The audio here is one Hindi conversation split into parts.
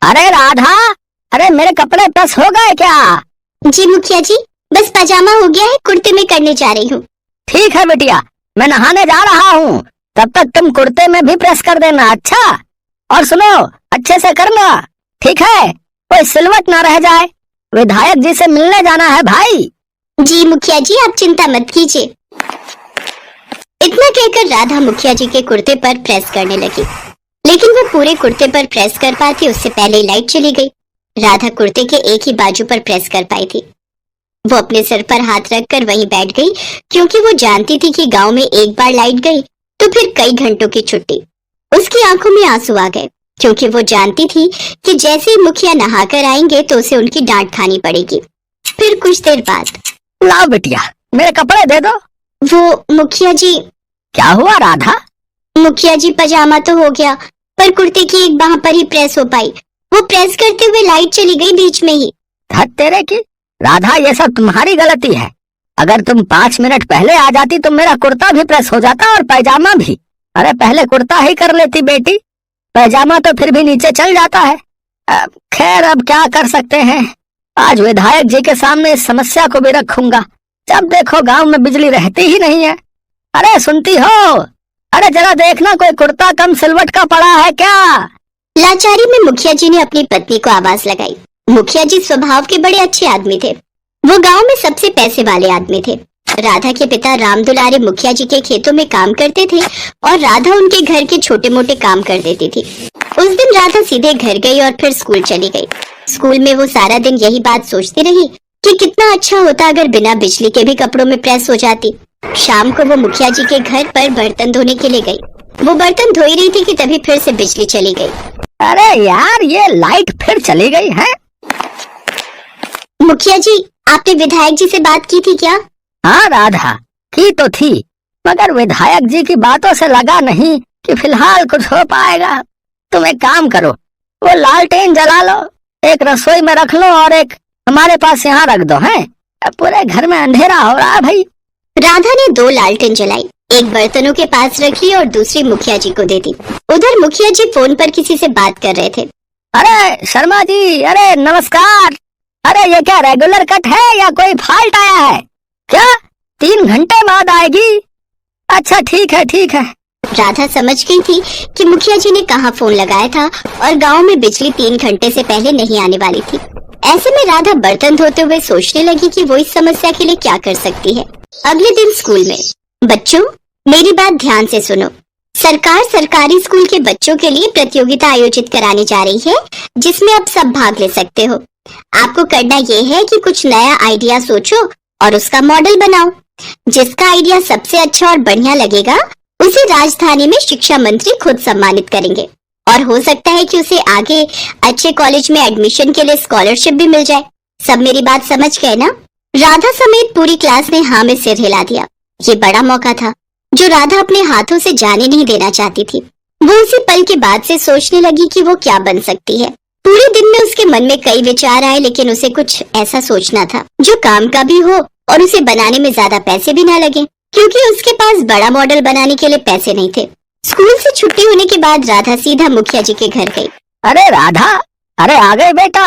अरे राधा, अरे मेरे कपड़े प्रेस हो गए क्या? जी मुखिया जी, बस पजामा हो गया है, कुर्ते में करने जा रही हूँ। ठीक है बिटिया, मैं नहाने जा रहा हूँ, तब तक तुम कुर्ते में भी प्रेस कर देना। अच्छा, और सुनो, अच्छे से करना, ठीक है? कोई सिलवट ना रह जाए। विधायक जी से मिलने जाना है भाई। जी मुखिया जी, आप चिंता मत कीजिए। इतना कहकर राधा मुखिया जी के कुर्ते पर प्रेस करने लगी, लेकिन वो पूरे कुर्ते पर प्रेस कर पाती उससे पहले लाइट चली गई। राधा कुर्ते के एक ही बाजू पर प्रेस कर पाई थी। वो अपने सिर पर हाथ रखकर वहीं बैठ गई, क्योंकि वो जानती थी कि गांव में एक बार लाइट गई तो फिर कई घंटों की छुट्टी। उसकी आंखों में आंसू आ गए, क्योंकि वो जानती थी कि जैसे ही मुखिया नहाकर आएंगे तो उसे उनकी डांट खानी पड़ेगी। फिर कुछ देर बाद, लाओ बिटिया, मेरे कपड़े दे दो। वो मुखिया जी। क्या हुआ राधा? मुखिया जी, पजामा तो हो गया, पर कुर्ते की एक बाह पर ही प्रेस हो पाई। वो प्रेस करते हुए लाइट चली गई बीच में ही। धत तेरे की राधा, ये सब तुम्हारी गलती है। अगर तुम 5 मिनट पहले आ जाती तो मेरा कुर्ता भी प्रेस हो जाता और पैजामा भी। अरे पहले कुर्ता ही कर लेती बेटी, पैजामा तो फिर भी नीचे चल जाता है। खैर, अब क्या कर सकते हैं। आज विधायक जी के सामने इस समस्या को भी रखूंगा। जब देखो गांव में बिजली रहती ही नहीं है। अरे सुनती हो? अरे जरा देखना, कोई कुर्ता कम सिलवट का पड़ा है क्या? लाचारी में मुखिया जी ने अपनी पत्नी को आवाज लगाई। मुखिया जी स्वभाव के बड़े अच्छे आदमी थे। वो गांव में सबसे पैसे वाले आदमी थे। राधा के पिता राम दुलारे मुखिया जी के खेतों में काम करते थे और राधा उनके घर के छोटे मोटे काम कर देती थी। उस दिन राधा सीधे घर गई और फिर स्कूल चली गई। स्कूल में वो सारा दिन यही बात सोचती रही कि कितना अच्छा होता अगर बिना बिजली के भी कपड़ों में प्रेस हो जाती। शाम को वो मुखिया जी के घर पर बर्तन धोने के लिए गई। वो बर्तन धो ही रही थी कि तभी फिर से बिजली चली गई। अरे यार, ये लाइट फिर चली गई है। मुखिया जी, आपने विधायक जी से बात की थी क्या? हाँ राधा, की तो थी, मगर विधायक जी की बातों से लगा नहीं कि फिलहाल कुछ हो पाएगा। तुम एक काम करो, वो लालटेन जला लो, एक रसोई में रख लो और एक हमारे पास यहाँ रख दो। है, अब पूरे घर में अंधेरा हो रहा है भाई। राधा ने 2 लालटेन जलाई, एक बर्तनों के पास रख ली और दूसरी मुखिया जी को दे दी। उधर मुखिया जी फोन पर किसी से बात कर रहे थे। अरे शर्मा जी, अरे नमस्कार। अरे ये क्या रेगुलर कट है या कोई फॉल्ट आया है क्या? 3 घंटे बाद आएगी? अच्छा ठीक है ठीक है। राधा समझ गई थी कि मुखिया जी ने कहाँ फोन लगाया था और गांव में बिजली 3 घंटे से पहले नहीं आने वाली थी। ऐसे में राधा बर्तन धोते हुए सोचने लगी कि वो इस समस्या के लिए क्या कर सकती है। अगले दिन स्कूल में, बच्चों मेरी बात ध्यान से सुनो। सरकार सरकारी स्कूल के बच्चों के लिए प्रतियोगिता आयोजित कराने जा रही है, जिसमें आप सब भाग ले सकते हो। आपको करना ये है कि कुछ नया आइडिया सोचो और उसका मॉडल बनाओ। जिसका आइडिया सबसे अच्छा और बढ़िया लगेगा उसे राजधानी में शिक्षा मंत्री खुद सम्मानित करेंगे और हो सकता है कि उसे आगे अच्छे कॉलेज में एडमिशन के लिए स्कॉलरशिप भी मिल जाए। सब मेरी बात समझ गए ना? राधा समेत पूरी क्लास ने हाँ में सिर हिला दिया। ये बड़ा मौका था जो राधा अपने हाथों से जाने नहीं देना चाहती थी। वो उसी पल के बाद से सोचने लगी कि वो क्या बन सकती है। पूरे दिन में उसके मन में कई विचार आए, लेकिन उसे कुछ ऐसा सोचना था जो काम का भी हो और उसे बनाने में ज्यादा पैसे भी ना लगे, क्योंकि उसके पास बड़ा मॉडल बनाने के लिए पैसे नहीं थे। स्कूल से छुट्टी होने के बाद राधा सीधा मुखिया जी के घर गई। अरे राधा, अरे आ गए बेटा।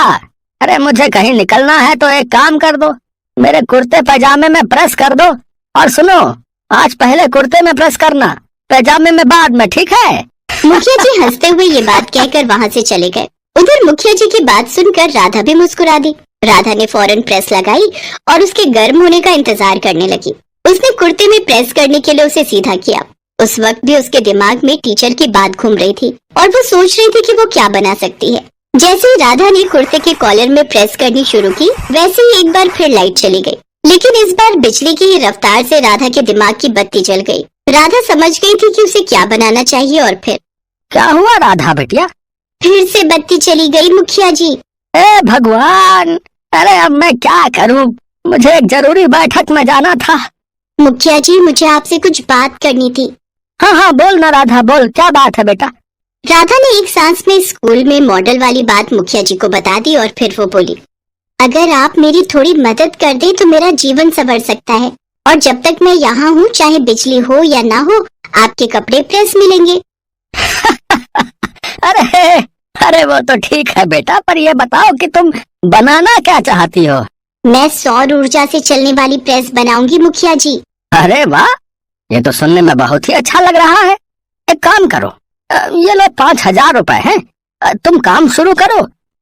अरे मुझे कहीं निकलना है तो एक काम कर दो, मेरे कुर्ते पैजामे में प्रेस कर दो। और सुनो, आज पहले कुर्ते में प्रेस करना, पैजामे में बाद में, ठीक है? मुखिया जी हंसते हुए ये बात कहकर वहाँ से चले गए। उधर मुखिया जी की बात सुनकर राधा भी मुस्कुरा दी। राधा ने फौरन प्रेस लगाई और उसके गर्म होने का इंतजार करने लगी। उसने कुर्ते में प्रेस करने के लिए उसे सीधा किया। उस वक्त भी उसके दिमाग में टीचर की बात घूम रही थी और वो सोच रही थी कि वो क्या बना सकती है। जैसे ही राधा ने कुर्ते के कॉलर में प्रेस करनी शुरू की, वैसे ही एक बार फिर लाइट चली गई, लेकिन इस बार बिजली की ही रफ्तार से राधा के दिमाग की बत्ती जल गई। राधा समझ गई थी कि उसे क्या बनाना चाहिए और फिर क्या हुआ राधा बेटिया? फिर से बत्ती चली गई मुखिया जी। ए भगवान, अरे अब मैं क्या करूं? मुझे एक जरूरी बैठक में जाना था। मुखिया जी, मुझे आपसे कुछ बात करनी थी। हाँ हाँ बोल ना राधा, बोल, क्या बात है बेटा? राधा ने एक सांस में स्कूल में मॉडल वाली बात मुखिया जी को बता दी और फिर वो बोली, अगर आप मेरी थोड़ी मदद कर दें तो मेरा जीवन संवर सकता है और जब तक मैं यहाँ हूँ, चाहे बिजली हो या ना हो, आपके कपड़े प्रेस मिलेंगे। अरे अरे वो तो ठीक है बेटा, पर ये बताओ कि तुम बनाना क्या चाहती हो? मैं सौर ऊर्जा से चलने वाली प्रेस बनाऊंगी मुखिया जी। अरे वाह, ये तो सुनने में बहुत ही अच्छा लग रहा है। एक काम करो, ये लो 5,000 रुपए हैं। तुम काम शुरू करो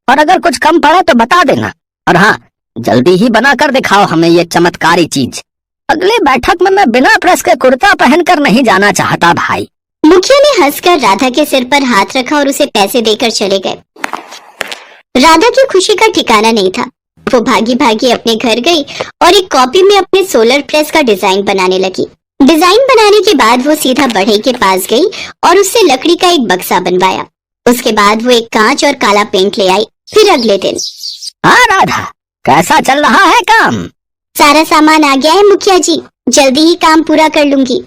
और अगर कुछ कम पड़ा तो बता देना। और हाँ, जल्दी ही बना कर दिखाओ हमें ये चमत्कारी चीज। अगली बैठक में मैं बिना प्रेस के कुर्ता पहनकर नहीं जाना चाहता भाई। मुखिया ने हंसकर राधा के सिर पर हाथ रखा और उसे पैसे देकर चले गए। राधा की खुशी का ठिकाना नहीं था। वो भागी भागी अपने घर गई और एक कॉपी में अपने सोलर प्रेस का डिजाइन बनाने लगी। डिजाइन बनाने के बाद वो सीधा बढ़ई के पास गई और उससे लकड़ी का एक बक्सा बनवाया। उसके बाद वो एक कांच और काला पेंट ले आई। फिर अगले दिन, हाँ राधा, कैसा चल रहा है काम? सारा सामान आ गया है मुखिया जी, जल्दी ही काम पूरा कर लूंगी।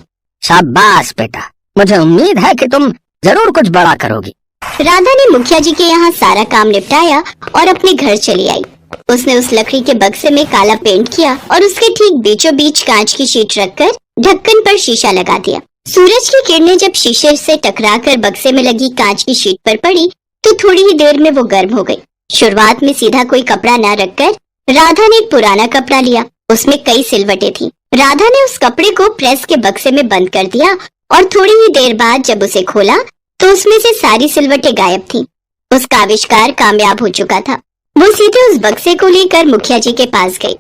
शाबाश बेटा, मुझे उम्मीद है कि तुम जरूर कुछ बड़ा करोगी। राधा ने मुखिया जी के यहाँ सारा काम निपटाया और अपने घर चली आई। उसने उस लकड़ी के बक्से में काला पेंट किया और उसके ठीक बीचों बीच कांच की शीट रखकर ढक्कन पर शीशा लगा दिया। सूरज की किरणें जब शीशे से टकराकर बक्से में लगी कांच की शीट पर पड़ी तो थोड़ी ही देर में वो गर्म हो गई। शुरुआत में सीधा कोई कपड़ा न रखकर राधा ने एक पुराना कपड़ा लिया। उसमें कई सिलवटें थी। राधा ने उस कपड़े को प्रेस के बक्से में बंद कर दिया और थोड़ी ही देर बाद जब उसे खोला तो उसमें से सारी सिलवटें गायब थीं। उसका आविष्कार कामयाब हो चुका था। वो सीधे उस बक्से को लेकर मुखिया जी के पास गई।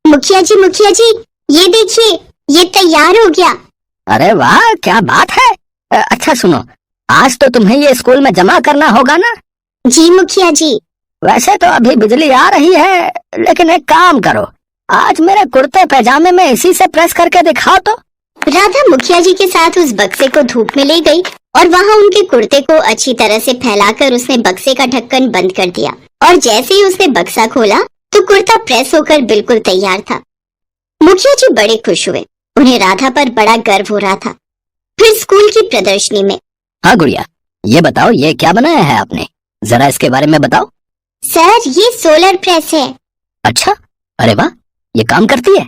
मुखिया जी, ये देखिए, ये तैयार हो गया। अरे वाह, क्या बात है। अच्छा सुनो, आज तो तुम्हें ये स्कूल में जमा करना होगा ना? जी मुखिया जी। वैसे तो अभी बिजली आ रही है, लेकिन एक काम करो, आज मेरे कुर्ते पैजामे में इसी से प्रेस करके दिखाओ तो। राधा मुखिया जी के साथ उस बक्से को धूप में ले गई और वहाँ उनके कुर्ते को अच्छी तरह से फैलाकर उसने बक्से का ढक्कन बंद कर दिया। और जैसे ही उसने बक्सा खोला तो कुर्ता प्रेस होकर बिल्कुल तैयार था। मुखिया जी बड़े खुश हुए। उन्हें राधा पर बड़ा गर्व हो रहा था। फिर स्कूल की प्रदर्शनी में, हाँ गुड़िया, ये बताओ, ये क्या बनाया है आपने? जरा इसके बारे में बताओ। सर, ये सोलर प्रेस है। अच्छा, अरे वाह, ये काम करती है?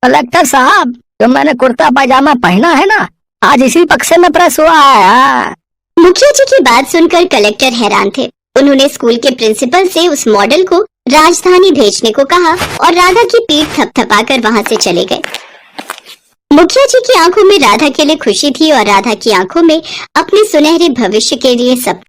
कलेक्टर साहब, जो मैंने कुर्ता पैजामा पहना है ना, आज इसी बक्से में प्रेस हुआ है। मुखिया जी की बात सुनकर कलेक्टर हैरान थे। उन्होंने स्कूल के प्रिंसिपल से उस मॉडल को राजधानी भेजने को कहा और राधा की पीठ थपथपाकर वहाँ से चले गए। मुखिया जी की आंखों में राधा के लिए खुशी थी और राधा की आंखों में अपने सुनहरे भविष्य के लिए सब